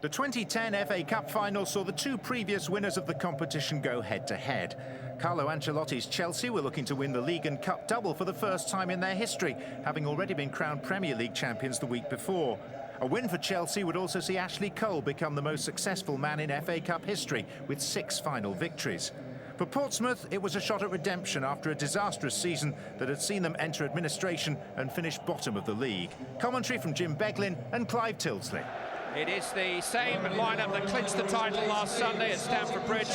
The 2010 FA Cup final saw the two previous winners of the competition go head-to-head. Carlo Ancelotti's Chelsea were looking to win the league and cup double for the first time in their history, having already been crowned Premier League champions the week before. A win for Chelsea would also see Ashley Cole become the most successful man in FA Cup history, with 6 final victories. For Portsmouth, it was a shot at redemption after a disastrous season that had seen them enter administration and finish bottom of the league. Commentary from Jim Beglin and Clive Tildesley. It is the same lineup that clinched the title last Sunday at Stamford Bridge.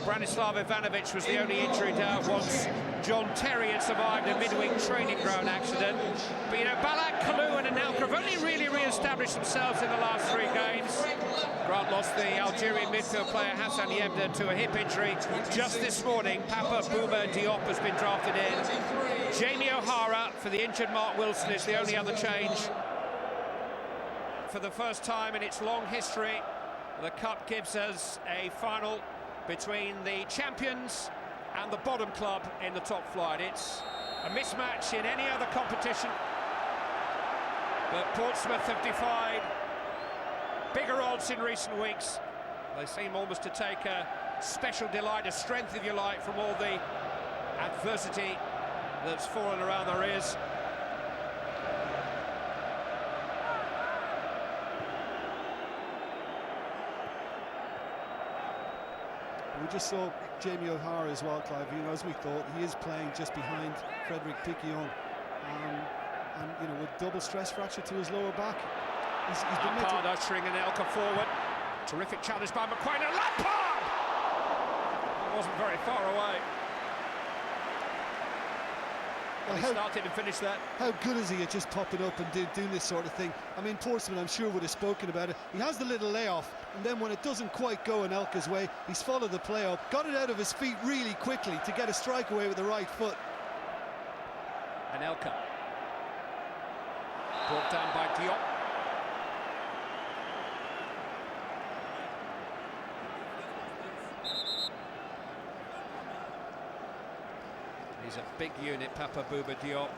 Branislav Ivanovic was the only injured out once John Terry had survived a midweek training ground accident. But you know, Balak, Kalou and Anelka have only really re-established themselves in the last 3 games. Grant lost the Algerian midfield player Hassan Yebda to a hip injury. Just this morning, Papa Bouba Diop has been drafted in. Jamie O'Hara for the injured Mark Wilson is the only other change. For the first time in its long history, the Cup gives us a final between the champions and the bottom club in the top flight. It's a mismatch in any other competition, but Portsmouth have defied bigger odds in recent weeks. They seem almost to take a special delight, a strength, if you like, from all the adversity that's fallen around their ears. We just saw Jamie O'Hara as well, Clive. You know, as we thought, he is playing just behind Frederic Piquillon, and you know, with double stress fracture to his lower back. He's been Lampard ushering Anelka forward. Terrific challenge by McQuain and Lampard! It wasn't very far away. Well, he started and finished that. How good is he at just popping up and doing this sort of thing? I mean, Portsmouth, I'm sure, would have spoken about it. He has the little layoff, and then when it doesn't quite go Anelka's way, he's followed the play up, got it out of his feet really quickly to get a strike away with the right foot. Anelka. Brought down by Diop. He's a big unit, Papa Bouba Diop.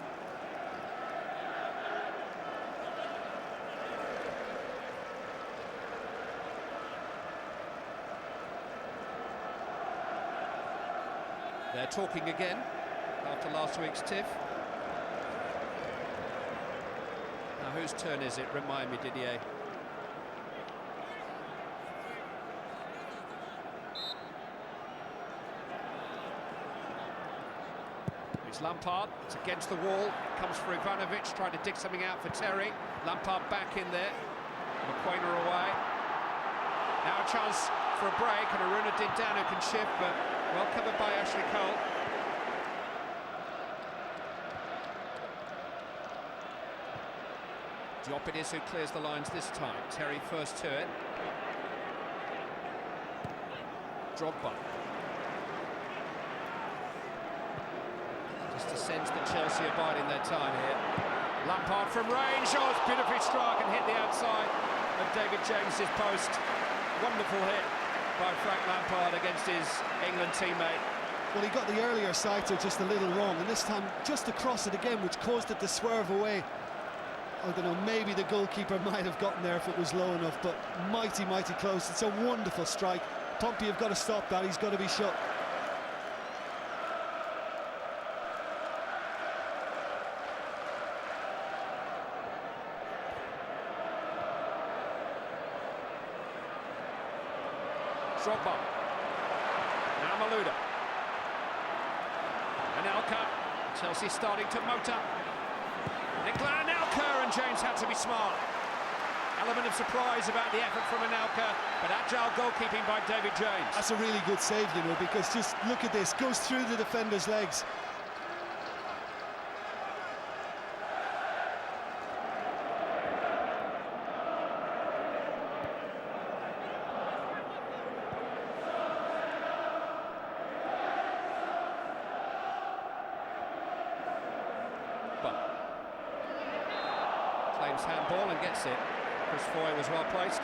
They're talking again after last week's tiff. Now whose turn is it? Remind me, Didier. It's Lampard, it's against the wall, comes for Ivanovic, trying to dig something out for Terry. Lampard back in there, McQuain away. Now a chance for a break, and Aruna Dindanu can shift, but well covered by Ashley Cole. Diop it is who clears the lines this time. Terry first to it. Drogba. Just descends that Chelsea are biding their time here. Lampard from range, oh, it's beautifully struck and hit the outside of David James's post. Wonderful hit by Frank Lampard against his England teammate. Well, he got the earlier sighter just a little wrong, and this time just across it again, which caused it to swerve away. I don't know, maybe the goalkeeper might have gotten there if it was low enough, but mighty, mighty close. It's a wonderful strike. Pompey have got to stop that, he's got to be shut. Drogba. Now Malouda. Anelka. Chelsea starting to motor. Nicola Anelka, and James had to be smart. Element of surprise about the effort from Anelka, but agile goalkeeping by David James. That's a really good save, you know, because just look at this, goes through the defender's legs. Claims handball and gets it. Chris Foy was well placed.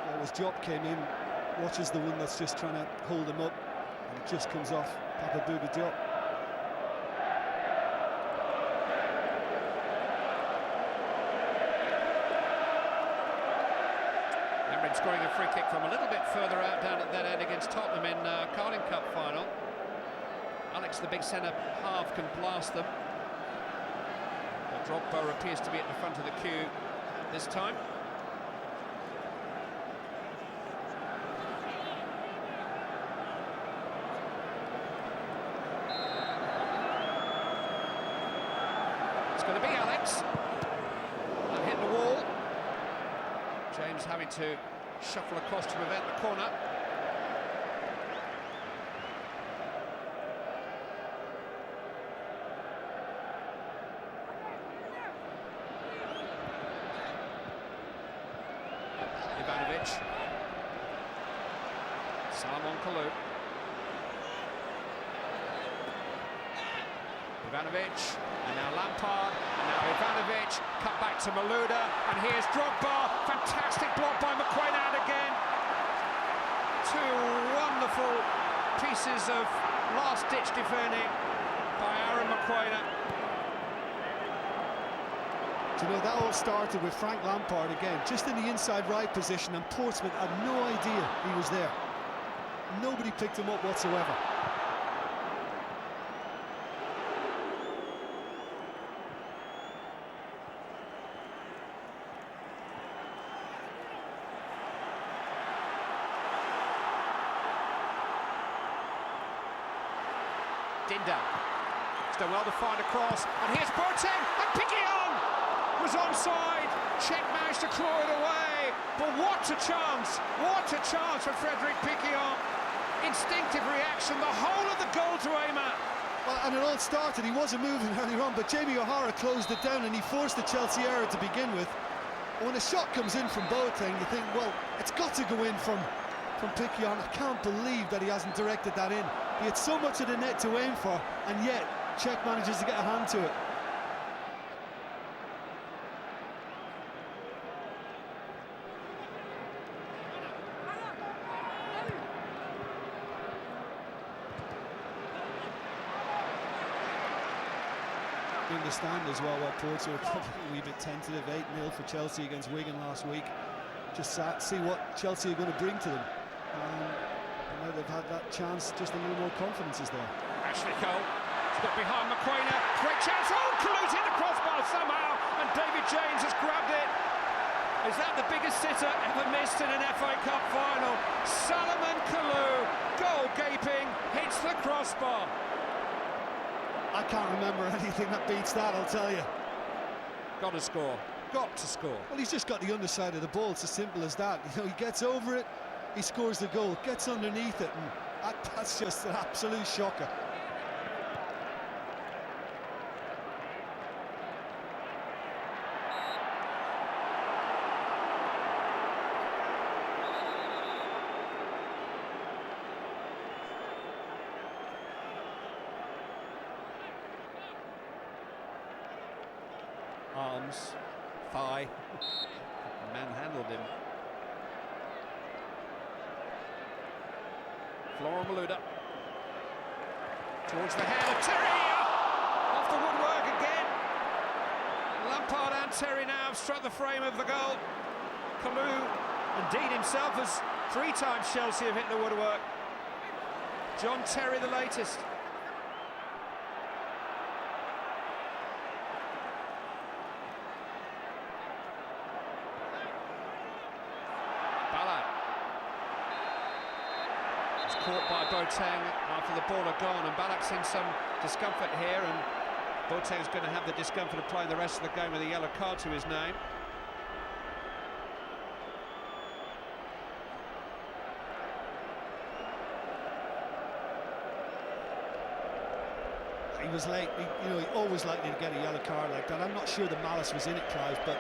Well, as Diop came in, watches the one that's just trying to hold him up, and it just comes off Papa Bouba Diop. Fulham scoring a free kick from a little bit further out down at that end against Tottenham in Carling Cup final. Alex, the big centre-half, can blast them. But Drogba appears to be at the front of the queue this time. It's going to be Alex. That hit the wall. James having to shuffle across to prevent the corner. Ivanovic. Salomon Kalou. Ivanovic, and now Lampard, and now Ivanovic, cut back to Malouda, and here's Drogba, fantastic block by McQuainard again. Two wonderful pieces of last-ditch defending by Aaron McQuainard. Do you know, that all started with Frank Lampard again, just in the inside right position, and Portsmouth had no idea he was there. Nobody picked him up whatsoever. Dinda. Still well defined across, and here's Boateng, and Piquillon was onside. Czech managed to claw it away, but what a chance for Frederic Piquillon. Instinctive reaction, the whole of the goal to aim at. Well, and it all started, he wasn't moving earlier on, but Jamie O'Hara closed it down and he forced the Chelsea error to begin with. And when a shot comes in from Boateng, you think, well, it's got to go in from Piquillon. I can't believe that he hasn't directed that in. He had so much of the net to aim for, and yet Czech manages to get a hand to it. You understand as well what Portsmouth were probably a wee bit tentative. 8-0 for Chelsea against Wigan last week. Just see what Chelsea are going to bring to them. Now they've had that chance, just a little more confidence is there. Ashley Cole, he's got behind McQuainard, great chance, oh, Kalou hit the crossbar somehow, and David James has grabbed it. Is that the biggest sitter ever missed in an FA Cup final? Salomon Kalou, goal gaping, hits the crossbar. I can't remember anything that beats that, I'll tell you. Got to score, got to score. Well, he's just got the underside of the ball, it's as simple as that. You know, he gets over it, he scores the goal, gets underneath it, and that's just an absolute shocker. Arms, thigh, manhandled him. Florent Malouda towards the head of Terry, off the woodwork again. Lampard and Terry now have struck the frame of the goal. Kalou, indeed himself, has 3 times Chelsea have hit the woodwork. John Terry the latest. Caught by Boateng after the ball had gone, and Balak's in some discomfort here, and Boateng's going to have the discomfort of playing the rest of the game with a yellow card to his name. He was late, you know, he always likely to get a yellow card like that. I'm not sure the malice was in it, Clive, but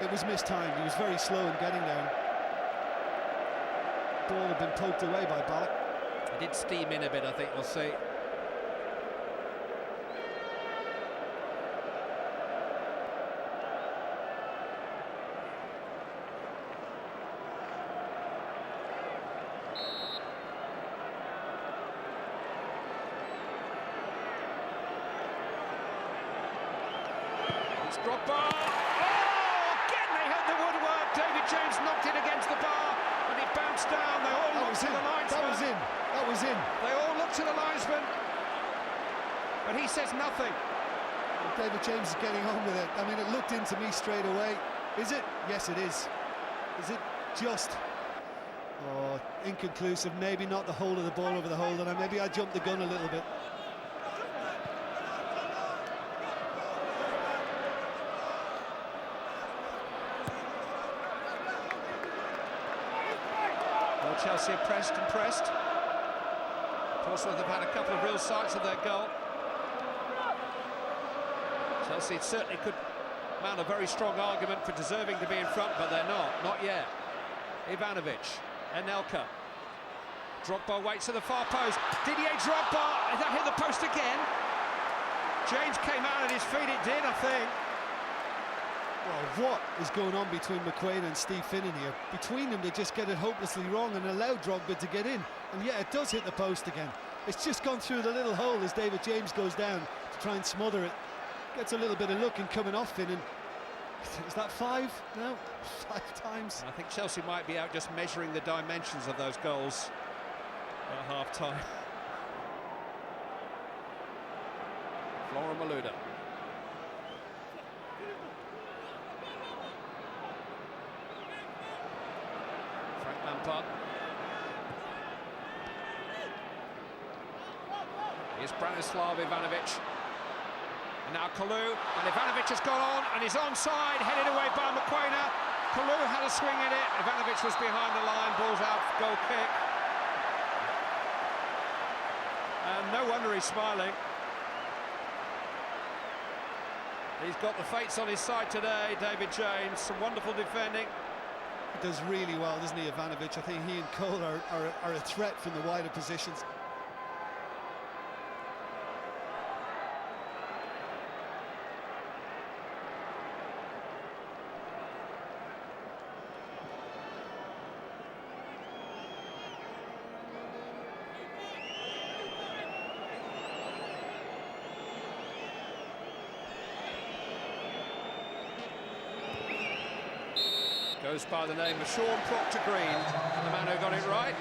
it was mistimed. He was very slow in getting there. Ball had been poked away by Balak. He did steam in a bit, I think we'll see. It's Drogba. Oh, again they hit the woodwork. David James knocked it against the bar, and it bounced down. They all looked to the linesman. That was in. That was in. They all looked to the linesman, but he says nothing. Well, David James is getting on with it. I mean, it looked into me straight away. Is it? Yes, it is. Is it just? Oh, inconclusive. Maybe not the whole of the ball over the hold, and maybe I jumped the gun a little bit. Well, Chelsea have pressed and pressed. Portsmouth have had a couple of real sights of their goal. Chelsea certainly could mount a very strong argument for deserving to be in front, but they're not yet. Ivanovic, Anelka. Drogba waits at the far post. Didier Drogba, that hit the post again. James came out at his feet, it did, I think. Well, what is going on between McQuaid and Steve Finnan here? Between them, they just get it hopelessly wrong and allow Drogba to get in. And yeah, it does hit the post again. It's just gone through the little hole as David James goes down to try and smother it. Gets a little bit of looking coming off Finnan. Is that 5 now? 5 times. I think Chelsea might be out just measuring the dimensions of those goals at half-time. Flora Malouda. Frank Lampard. Here's Branislav Ivanovic. And now Kalou, and Ivanovic has gone on, and he's onside, headed away by McQuaid. Kalou had a swing at it, Ivanovic was behind the line, ball's out, goal kick. And no wonder he's smiling. He's got the fates on his side today, David James, some wonderful defending. He does really well, doesn't he, Ivanovic? I think he and Cole are a threat from the wider positions. Goes by the name of Sean Proctor-Green, the man who got it right.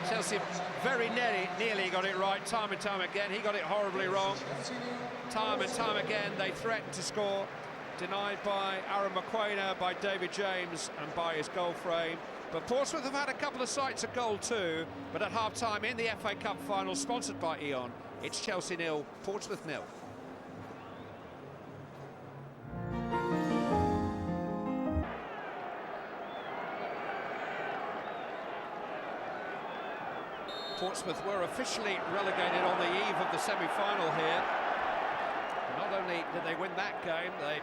Chelsea very nearly got it right time and time again. He got it horribly wrong. Time and time again they threatened to score. Denied by Aaron McQuaid, by David James and by his goal frame. But Portsmouth have had a couple of sights of goal too. But at half-time in the FA Cup final, sponsored by E.ON, it's Chelsea 0, Portsmouth 0. Portsmouth were officially relegated on the eve of the semi-final here. Not only did they win that game, they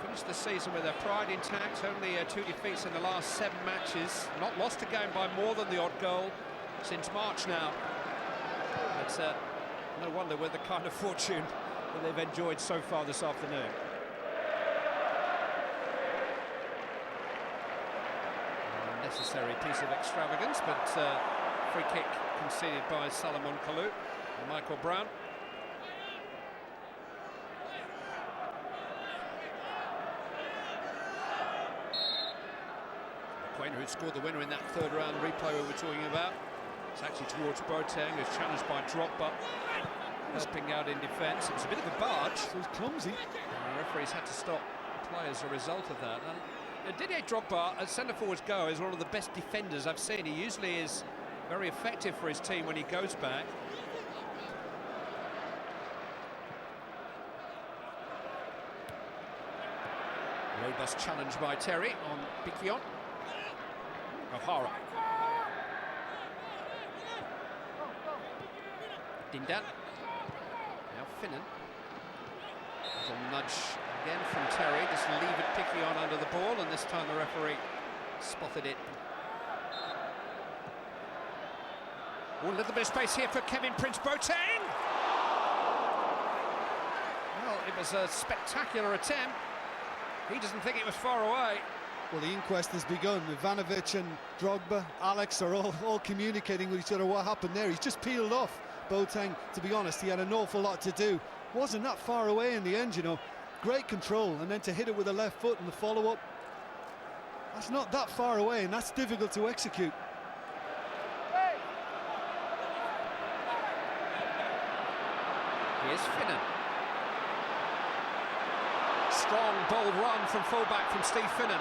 finished the season with their pride intact. Only 2 defeats in the last 7 matches. Not lost a game by more than the odd goal since March now. It's no wonder with the kind of fortune that they've enjoyed so far this afternoon. Unnecessary piece of extravagance, but free kick conceded by Salomon Kalou and Michael Brown. McQuaid, who scored the winner in that 3rd round replay we were talking about. It's actually towards Boateng, who's challenged by Drogba, helping out in defence. It was a bit of a barge. So it was clumsy. And the referees had to stop play as a result of that. And Didier Drogba, as centre-forwards go, is one of the best defenders I've seen. He usually is very effective for his team when he goes back. Robust challenge by Terry on Piquion. O'Hara. Dindan. Now Finnan. Little nudge again from Terry. Just leave it Piquion under the ball, and this time the referee spotted it. Oh, a little bit of space here for Kevin Prince Boateng. Well, it was a spectacular attempt. He doesn't think it was far away. Well, the inquest has begun. Ivanovic and Drogba, Alex are all communicating with each other. What happened there? He's just peeled off Boateng. To be honest, he had an awful lot to do. Wasn't that far away in the end, you know. Great control, and then to hit it with the left foot in the follow-up. That's not that far away, and that's difficult to execute. Here's Finnan. Strong, bold run from fullback from Steve Finnan.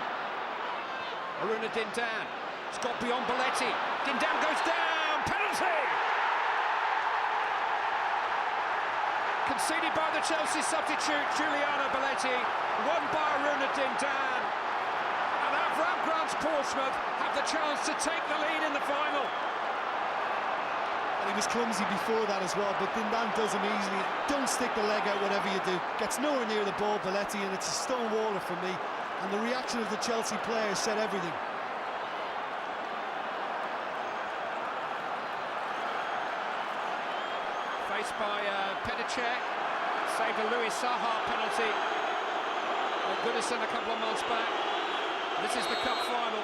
Aruna Dindan. It's got beyond Belletti. Dindan goes down. Penalty! Conceded by the Chelsea substitute, Giuliano Belletti. Won by Aruna Dindan. And Avram Grant's Portsmouth have the chance to take the lead in the final. And he was clumsy before that as well, but Dindan does him easily. Don't stick the leg out, whatever you do. Gets nowhere near the ball, Belletti, and it's a stone waller for me. And the reaction of the Chelsea players said everything. Faced by Petr, saved a Louis Saha penalty at Goodison a couple of months back. This is the cup final.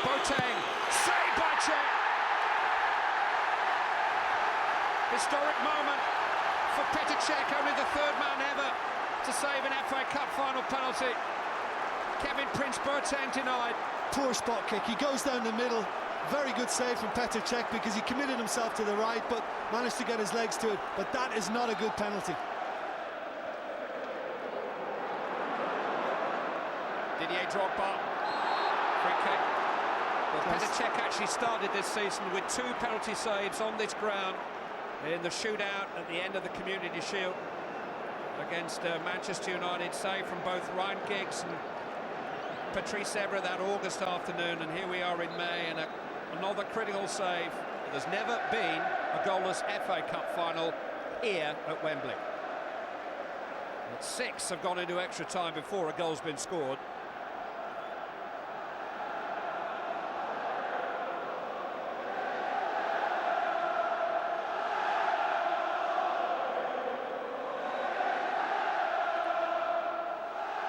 Boateng, saved by Cech. Historic moment for Petr, only the third man ever to save an FA Cup final penalty. Kevin Prince Boateng denied. Poor spot kick, he goes down the middle. Very good save from Petr because he committed himself to the right but managed to get his legs to it, but that is not a good penalty. Didier Drogba, free kick. Well, Petr actually started this season with 2 penalty saves on this ground in the shootout at the end of the Community Shield against Manchester United, save from both Ryan Giggs and Patrice Evra that August afternoon, and here we are in May, and another critical save. There's never been a goalless FA Cup final here at Wembley. But 6 have gone into extra time before a goal's been scored.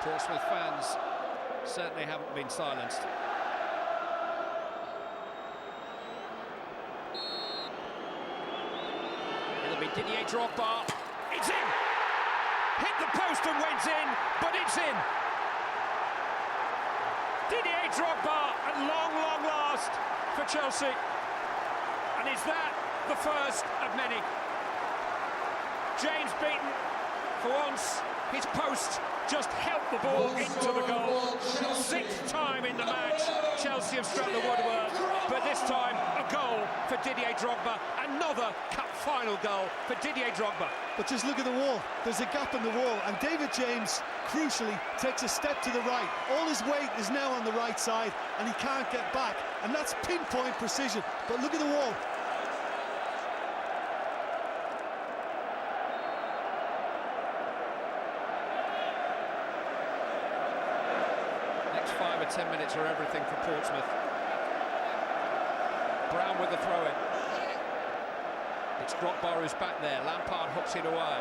Portsmouth fans certainly haven't been silenced. It'll be Didier Drogba. It's in! Hit the post and went in, but it's in! Didier Drogba at long, long last for Chelsea. And is that the first of many? James beaten for once. His post just helped the ball into the goal. 6th time in the match, Chelsea have struck the woodwork, but this time a goal for Didier Drogba. Another cup final goal for Didier Drogba. But just look at the wall. There's a gap in the wall, and David James, crucially, takes a step to the right. All his weight is now on the right side, and he can't get back. And that's pinpoint precision. But look at the wall. Next 5 or 10 minutes are everything for Portsmouth. Brown with the throw-in. It's Drogba who's back there. Lampard hooks it away.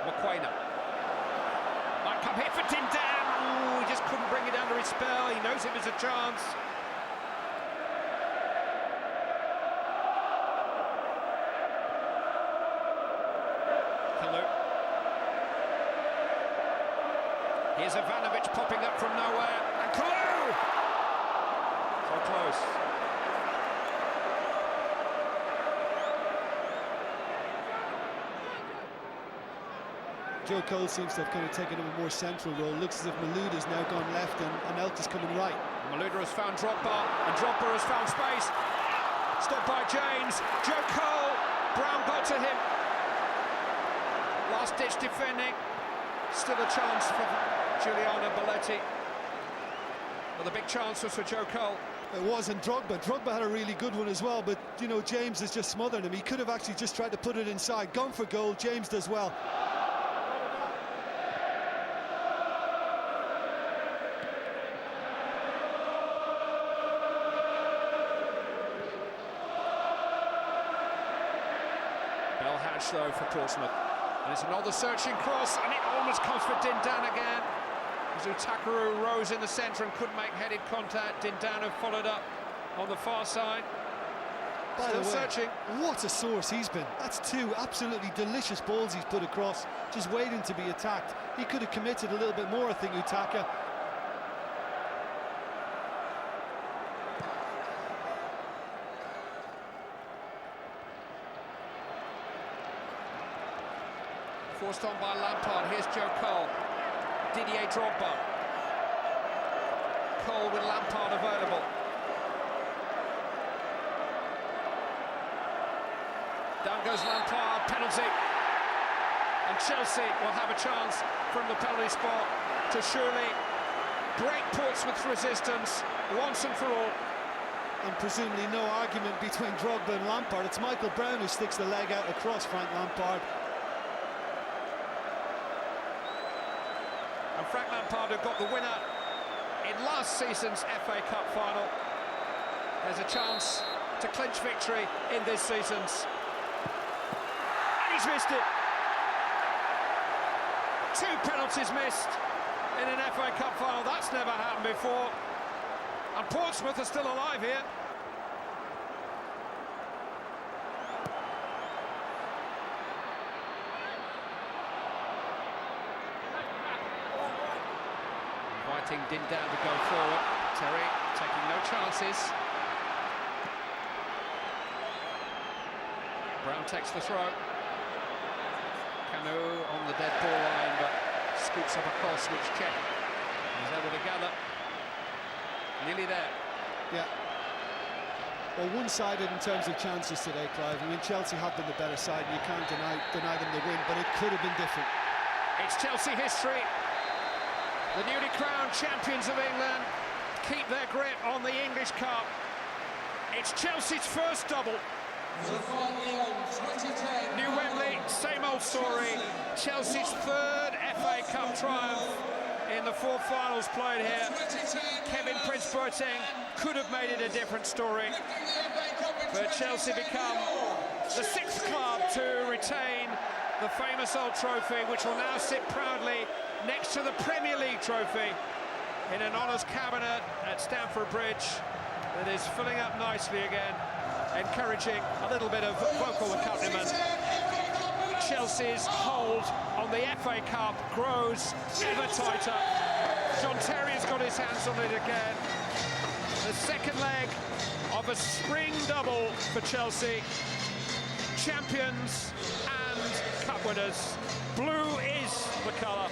McQuainer. Might come here for Dindan. Ooh, he just couldn't bring it under his spell. He knows it was a chance. Kalu. Here's Ivanovic popping up from nowhere. And Kalu! So close. Joe Cole seems to have kind of taken up a more central role. Looks as if Malouda's now gone left and Elka's coming right. Malouda has found Drogba, and Drogba has found space. Stopped by James. Joe Cole. Brown got to him. Last-ditch defending. Still a chance for Giuliano Belletti. Well, the big chance was for Joe Cole. It was, and Drogba had a really good one as well, but, you know, James has just smothered him. He could have actually just tried to put it inside. Gone for goal. James does well. Hatch though for Portsmouth. And it's another searching cross, and it almost comes for Dindan again. Zutakaru rose in the centre and couldn't make headed contact. Dindan followed up on the far side. By the way, searching. What a source he's been. That's 2 absolutely delicious balls he's put across, just waiting to be attacked. He could have committed a little bit more, I think, Utaka. Forced on by Lampard. Here's Joe Cole. Didier Drogba. Cole with Lampard available. Down goes Lampard, penalty. And Chelsea will have a chance from the penalty spot to surely break Portsmouth's resistance once and for all. And presumably no argument between Drogba and Lampard. It's Michael Brown who sticks the leg out across Frank Lampard. And Frank Lampard, who got the winner in last season's FA Cup final. There's a chance to clinch victory in this season's. And he's missed it. 2 penalties missed in an FA Cup final. That's never happened before. And Portsmouth are still alive here. Inviting Dindan to go forward. Terry taking no chances. Brown takes the throw. Canu on the dead ball line, but scoots up across, which Cech is able to gather. Nearly there. Yeah. Well, one-sided in terms of chances today, Clive. I mean, Chelsea have been the better side, and you can't deny them the win, but it could have been different. It's Chelsea history. The newly crowned champions of England keep their grip on the English Cup. It's Chelsea's first double. New Wembley, same old story. Chelsea's 3rd FA Cup triumph in the 4 finals played here. Kevin Prince Boateng could have made it a different story, but Chelsea become the 6th club to retain the famous old trophy, which will now sit proudly next to the Premier League trophy in an honours cabinet at Stamford Bridge that is filling up nicely again, encouraging a little bit of vocal accompaniment. Chelsea's hold on the FA Cup grows ever tighter. John Terry's got his hands on it again. The second leg of a spring double for Chelsea. Champions and cup winners. Blue is the colour.